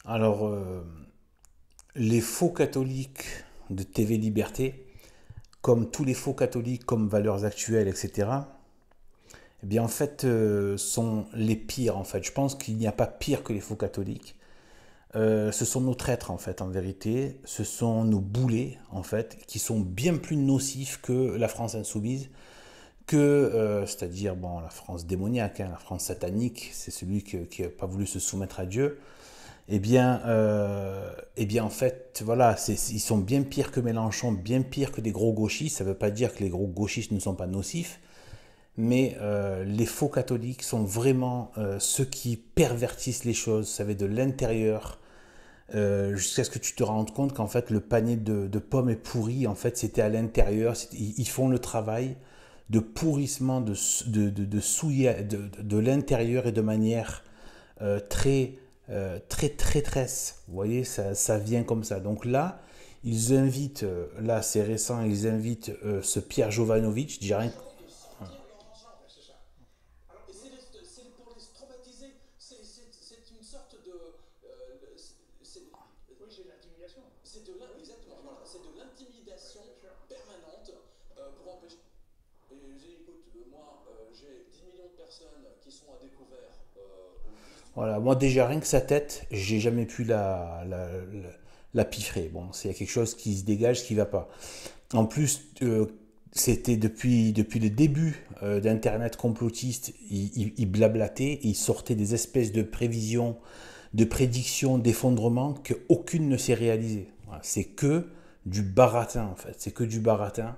Alors, les faux catholiques de TV Liberté, comme tous les faux catholiques, comme Valeurs Actuelles, etc., eh bien, en fait, sont les pires, en fait. Je pense qu'il n'y a pas pire que les faux catholiques. Ce sont nos traîtres, en fait, en vérité. Ce sont nos boulets, en fait, qui sont bien plus nocifs que la France insoumise, c'est-à-dire, bon, la France démoniaque, hein, la France satanique, c'est celui qui n'a pas voulu se soumettre à Dieu. En fait, voilà, ils sont bien pires que Mélenchon, bien pires que des gros gauchistes. Ça ne veut pas dire que les gros gauchistes ne sont pas nocifs, mais les faux catholiques sont vraiment ceux qui pervertissent les choses, ça va de l'intérieur, jusqu'à ce que tu te rendes compte qu'en fait le panier de pommes est pourri, en fait c'était à l'intérieur, ils font le travail de pourrissement, de souiller de l'intérieur et de manière très, très traîtresse. Vous voyez, ça vient comme ça. Donc là, ils invitent, là c'est récent, ils invitent ce Pierre Jovanovic, je dirais rien. Voilà, moi déjà rien que sa tête, j'ai jamais pu la piffrer. Bon, c'est quelque chose qui se dégage, qui va pas. En plus, c'était depuis le début d'Internet complotiste, il blablatait, il sortait des espèces de prévisions, de prédictions, d'effondrements que aucune ne s'est réalisée. Voilà, c'est que du baratin en fait, c'est que du baratin.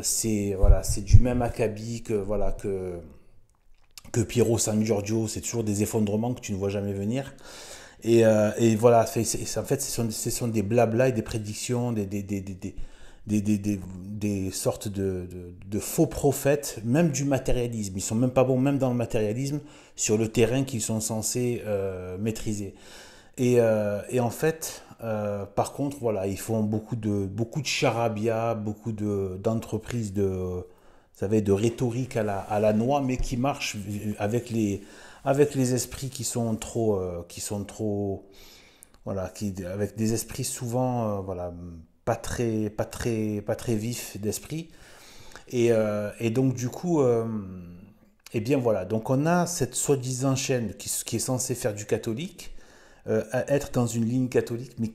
C'est voilà, c'est du même acabit que Piero San Giorgio, c'est toujours des effondrements que tu ne vois jamais venir. Et voilà, en fait, ce sont des blabla et des prédictions, des sortes de faux prophètes, même du matérialisme. Ils sont même pas bons, même dans le matérialisme, sur le terrain qu'ils sont censés maîtriser. Et en fait, par contre, voilà, ils font beaucoup de charabia, d'entreprises vous savez, de rhétorique à la noix, mais qui marche avec les esprits voilà, avec des esprits souvent, voilà, pas très vifs d'esprit. Et donc du coup, eh bien voilà, donc on a cette soi-disant chaîne qui est censée faire du catholique, à être dans une ligne catholique, mais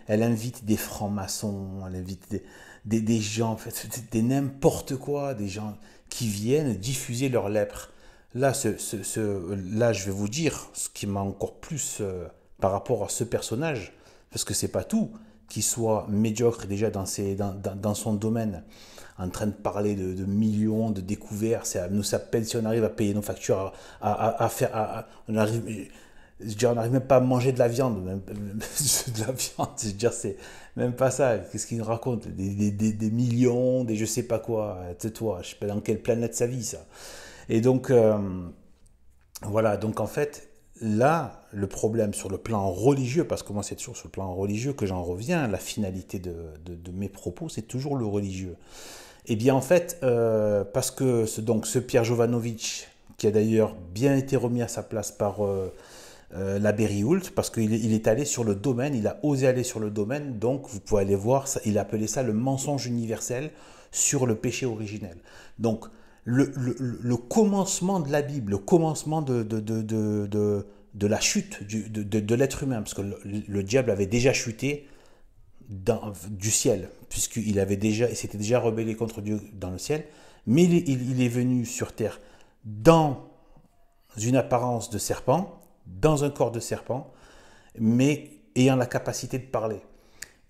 elle invite des francs-maçons, elle invite des gens, en fait, des n'importe quoi, des gens qui viennent diffuser leur lèpre. Là, je vais vous dire ce qui m'a encore plus par rapport à ce personnage, parce que c'est pas tout, qu'il soit médiocre déjà dans son domaine, en train de parler de millions de découvertes, nous ça peine si on arrive à payer nos factures, à faire, on arrive, je veux dire, on n'arrive même pas à manger de la viande, même, de la viande, je veux dire, c'est même pas ça. Qu'est-ce qu'il nous raconte des millions, des je sais pas quoi. Tais-toi, je sais pas dans quelle planète ça vit ça. Et donc, voilà, donc en fait, là, le problème sur le plan religieux, parce que moi c'est toujours sur le plan religieux que j'en reviens, la finalité de mes propos, c'est toujours le religieux. Et bien en fait, parce que donc, ce Pierre Jovanovic, qui a d'ailleurs bien été remis à sa place par l'abbé Rioult, parce qu'il est allé sur le domaine, il a osé aller sur le domaine, donc vous pouvez aller voir, il a appelé ça le mensonge universel sur le péché originel. Donc le commencement de la Bible, le commencement de la chute de l'être humain, parce que le diable avait déjà chuté du ciel, il s'était déjà rebellé contre Dieu dans le ciel, mais il est venu sur terre dans une apparence de serpent, dans un corps de serpent, mais ayant la capacité de parler.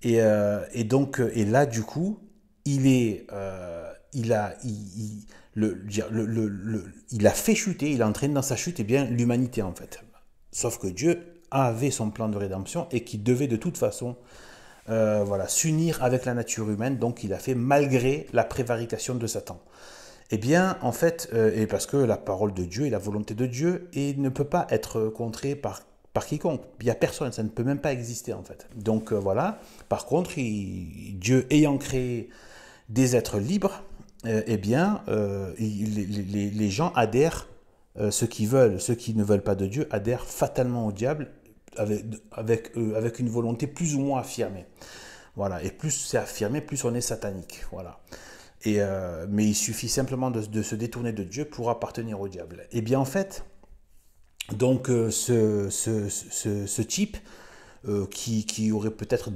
Et là, du coup, il est, il a fait chuter, il a entraîné dans sa chute, l'humanité en fait. Sauf que Dieu avait son plan de rédemption et qui devait de toute façon voilà, s'unir avec la nature humaine, donc il a fait malgré la prévarication de Satan. Eh bien, en fait, et parce que la parole de Dieu est la volonté de Dieu et ne peut pas être contrée par quiconque. Il n'y a personne, ça ne peut même pas exister en fait. Donc voilà. Par contre, Dieu ayant créé des êtres libres, les gens adhèrent, ceux qui ne veulent pas de Dieu adhèrent fatalement au diable avec une volonté plus ou moins affirmée. Voilà, et plus c'est affirmé, plus on est satanique. Voilà. Mais il suffit simplement de se détourner de Dieu pour appartenir au diable. Et bien en fait, donc ce type qui aurait peut-être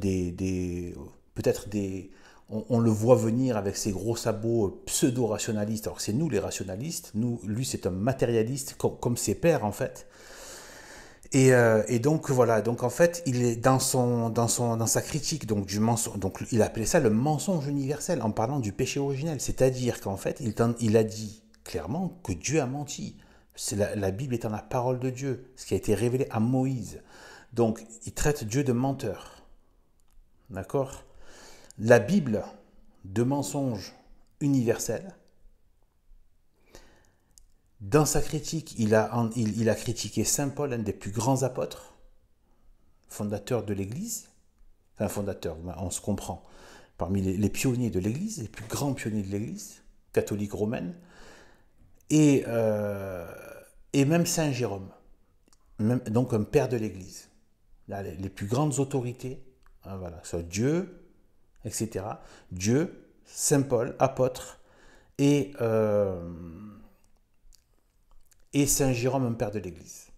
on le voit venir avec ses gros sabots pseudo-rationalistes, alors que c'est nous les rationalistes, lui c'est un matérialiste comme ses pères en fait. Et donc voilà, donc en fait, il est dans sa critique donc du mensonge, donc il appelait ça le mensonge universel en parlant du péché originel, c'est-à-dire qu'en fait, il a dit clairement que Dieu a menti. La Bible étant la parole de Dieu, ce qui a été révélé à Moïse. Donc, il traite Dieu de menteur. D'accord? La Bible de mensonge universel. Dans sa critique, il a critiqué Saint Paul, un des plus grands apôtres, fondateur de l'Église. Enfin, fondateur, on se comprend. Parmi les pionniers de l'Église, les plus grands pionniers de l'Église, catholique romaine. Et même Saint Jérôme, donc un père de l'Église. Là, les plus grandes autorités, hein, voilà, soit Dieu, etc. Dieu, Saint Paul, apôtre, et Saint Jérôme, un père de l'Église.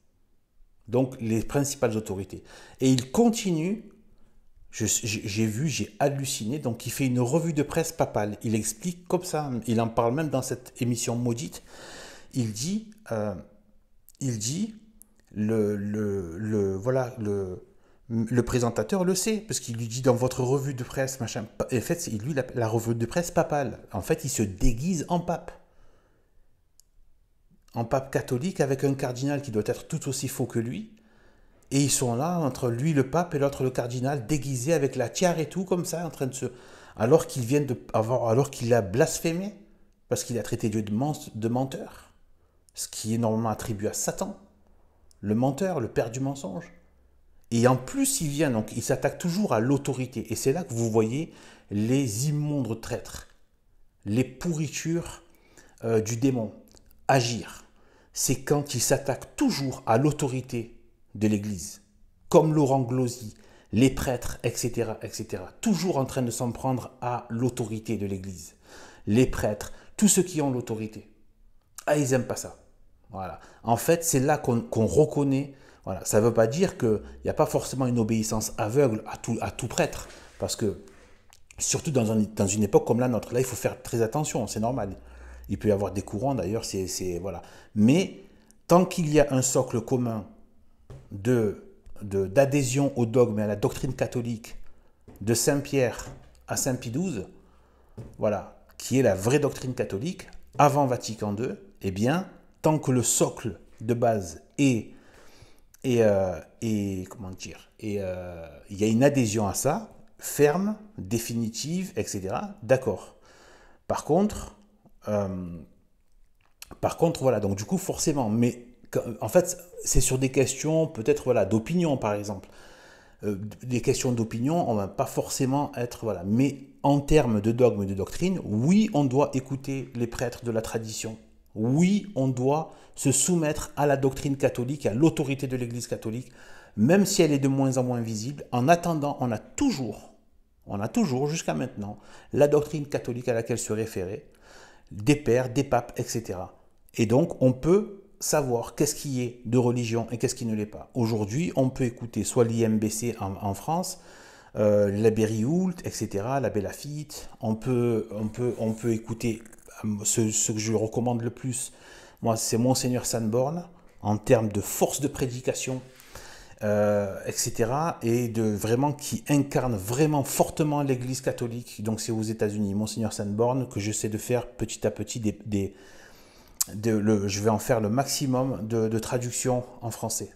Donc les principales autorités. Et il continue, j'ai halluciné, donc il fait une revue de presse papale. Il explique comme ça, il en parle même dans cette émission maudite. Il dit voilà, le présentateur le sait, parce qu'il lui dit dans votre revue de presse, machin. En fait, c'est lui la revue de presse papale. En fait, il se déguise en pape. En pape catholique avec un cardinal qui doit être tout aussi faux que lui. Et ils sont là, entre lui le pape et l'autre le cardinal, déguisés avec la tiare et tout, comme ça, en train de se. Alors qu'il a blasphémé, parce qu'il a traité Dieu de menteur, ce qui est normalement attribué à Satan, le menteur, le père du mensonge. Et en plus, il vient, donc il s'attaque toujours à l'autorité. Et c'est là que vous voyez les immondes traîtres, les pourritures du démon agir. C'est quand il s'attaque toujours à l'autorité de l'Église, comme Laurent Glosy, les prêtres, etc., etc. Toujours en train de s'en prendre à l'autorité de l'Église. Les prêtres, tous ceux qui ont l'autorité. Ah, ils n'aiment pas ça. Voilà. En fait, c'est là qu'on reconnaît. Voilà. Ça ne veut pas dire qu'il n'y a pas forcément une obéissance aveugle à tout prêtre. Parce que, surtout dans une époque comme la nôtre, là, il faut faire très attention, c'est normal. Il peut y avoir des courants, d'ailleurs, voilà. Mais tant qu'il y a un socle commun d'adhésion au dogme et à la doctrine catholique de Saint-Pierre à Saint-Pie XII, voilà, qui est la vraie doctrine catholique, avant Vatican II, eh bien, tant que le socle de base comment dire, il y a une adhésion à ça, ferme, définitive, etc., d'accord. Par contre, voilà, donc du coup, forcément, mais en fait, c'est sur des questions, peut-être, voilà, d'opinion, par exemple. Des questions d'opinion, on ne va pas forcément être, voilà. Mais en termes de dogme et de doctrine, oui, on doit écouter les prêtres de la tradition. Oui, on doit se soumettre à la doctrine catholique, à l'autorité de l'Église catholique, même si elle est de moins en moins visible. En attendant, on a toujours, jusqu'à maintenant, la doctrine catholique à laquelle se référer, des pères, des papes, etc. Et donc, on peut savoir qu'est-ce qui est de religion et qu'est-ce qui ne l'est pas. Aujourd'hui, on peut écouter soit l'IMBC en France, l'abbé Rioult, etc., l'abbé Lafitte. On peut écouter ce que je recommande le plus. Moi, c'est Monseigneur Sanborn, en termes de force de prédication, etc. Et qui incarne vraiment fortement l'Église catholique. Donc c'est aux États-Unis, Monseigneur Sanborn, que j'essaie de faire petit à petit je vais en faire le maximum de traduction en français.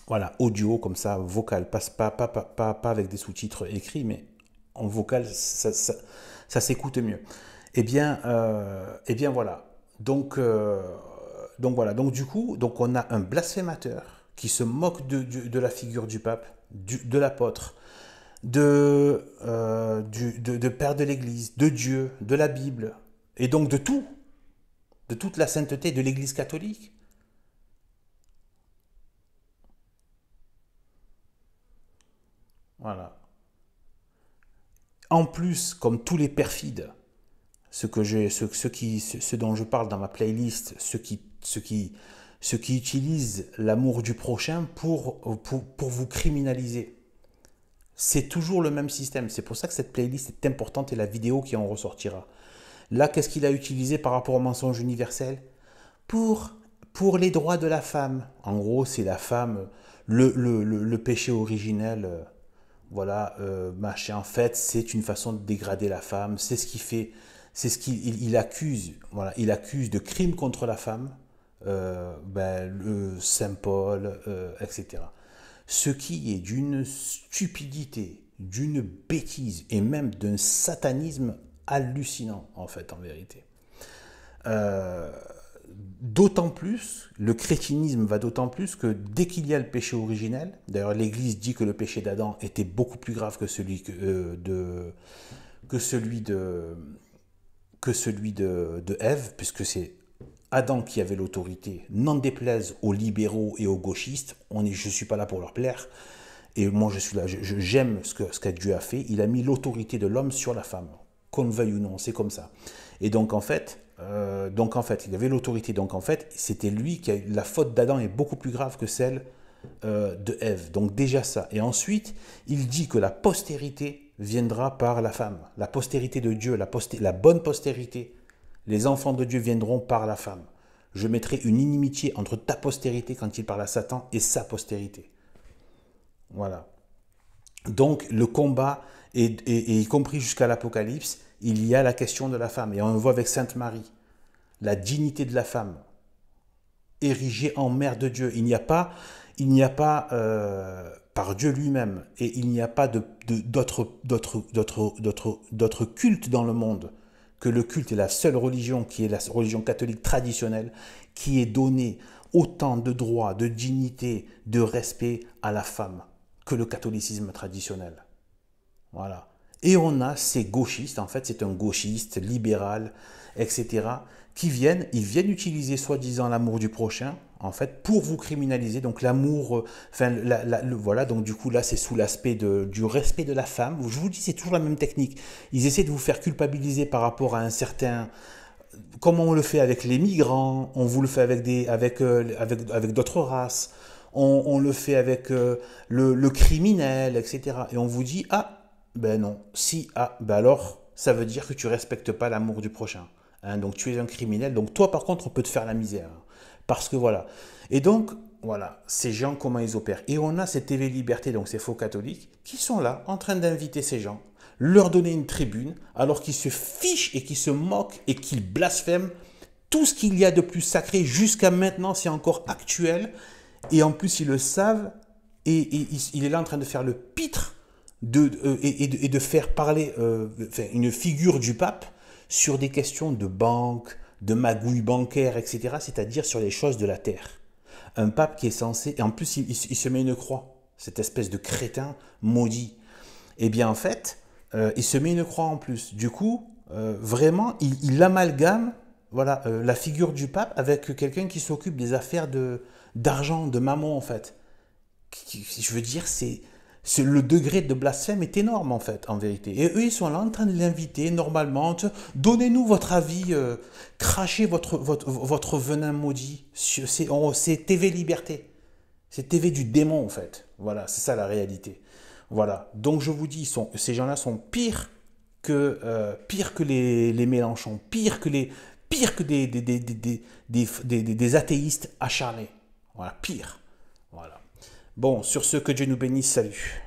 Voilà, audio comme ça, vocal, pas avec des sous-titres écrits, mais en vocal, ça s'écoute mieux. Eh bien voilà. Donc voilà. Donc du coup, on a un blasphémateur qui se moque de la figure du pape, de l'apôtre, de père de l'Église, de Dieu, de la Bible, et donc de toute la sainteté de l'Église catholique. Voilà. En plus, comme tous les perfides, ce dont je parle dans ma playlist, ceux qui utilisent l'amour du prochain pour vous criminaliser. C'est toujours le même système. C'est pour ça que cette playlist est importante et la vidéo qui en ressortira. Là, qu'est-ce qu'il a utilisé par rapport au mensonge universel? Pour, pour les droits de la femme. En gros, c'est la femme, le péché originel. Voilà, machin. En fait, c'est une façon de dégrader la femme. C'est ce qu'il fait. C'est ce qu'il accuse. Voilà, il accuse de crimes contre la femme. Le Saint Paul, etc. Ce qui est d'une stupidité, d'une bêtise et même d'un satanisme hallucinant, en fait, en vérité. Euh, D'autant plus, le crétinisme va d'autant plus que dès qu'il y a le péché originel, d'ailleurs l'Église dit que le péché d'Adam était beaucoup plus grave que celui que celui de, de Ève, puisque c'est Adam qui avait l'autorité, n'en déplaise aux libéraux et aux gauchistes, je ne suis pas là pour leur plaire, et moi je suis là, j'aime ce que Dieu a fait, il a mis l'autorité de l'homme sur la femme, qu'on le veuille ou non, c'est comme ça. Et donc en fait, il avait l'autorité, donc en fait, c'était lui qui a, la faute d'Adam est beaucoup plus grave que celle de Ève, donc déjà ça. Et ensuite, il dit que la postérité viendra par la femme, la postérité de Dieu, la bonne postérité. Les enfants de Dieu viendront par la femme. Je mettrai une inimitié entre ta postérité, quand il parle à Satan, et sa postérité. Voilà. Donc le combat, et y compris jusqu'à l'Apocalypse, il y a la question de la femme. Et on le voit avec Sainte Marie. La dignité de la femme, érigée en mère de Dieu. Il n'y a pas par Dieu lui-même, et il n'y a pas d'autre culte dans le monde que le culte est la seule religion qui est la religion catholique traditionnelle qui est donnée autant de droits, de dignité, de respect à la femme que le catholicisme traditionnel. Voilà. Et on a ces gauchistes, en fait c'est un gauchiste, libéral, etc., ils viennent utiliser soi-disant l'amour du prochain, en fait, pour vous criminaliser. Donc l'amour, voilà, donc du coup là c'est sous l'aspect du respect de la femme. Je vous dis, c'est toujours la même technique. Ils essaient de vous faire culpabiliser par rapport à un certain... Comment on le fait avec les migrants, on vous le fait avec d'autres races, on le fait avec le criminel, etc. Et on vous dit, ah, ben non, si, ah, ben alors, ça veut dire que tu respectes pas l'amour du prochain. Hein, donc tu es un criminel, donc toi par contre on peut te faire la misère. Parce que voilà. Et donc, voilà, ces gens, comment ils opèrent. Et on a ces TV Liberté, donc ces faux catholiques, qui sont là, en train d'inviter ces gens, leur donner une tribune, alors qu'ils se fichent et qu'ils se moquent et qu'ils blasphèment tout ce qu'il y a de plus sacré jusqu'à maintenant, c'est encore actuel. Et en plus, ils le savent, et il est là en train de faire le pitre et de faire parler une figure du pape sur des questions de banque, de magouille bancaire, etc., c'est-à-dire sur les choses de la terre. Un pape qui est censé... Et en plus, il se met une croix, cette espèce de crétin maudit. Eh bien, en fait, il se met une croix en plus. Du coup, vraiment, il amalgame voilà, la figure du pape avec quelqu'un qui s'occupe des affaires d'argent, de mammon, en fait. Je veux dire, le degré de blasphème est énorme, en fait, en vérité. Et eux, ils sont là en train de l'inviter, normalement. Donnez-nous votre avis, crachez votre venin maudit. C'est TV Liberté. C'est TV du démon, en fait. Voilà, c'est ça la réalité. Voilà. Donc, je vous dis, ces gens-là sont pires que les Mélenchon, pires que des athéistes acharnés. Voilà, pire. Voilà. Bon, sur ce, que Dieu nous bénisse, salut.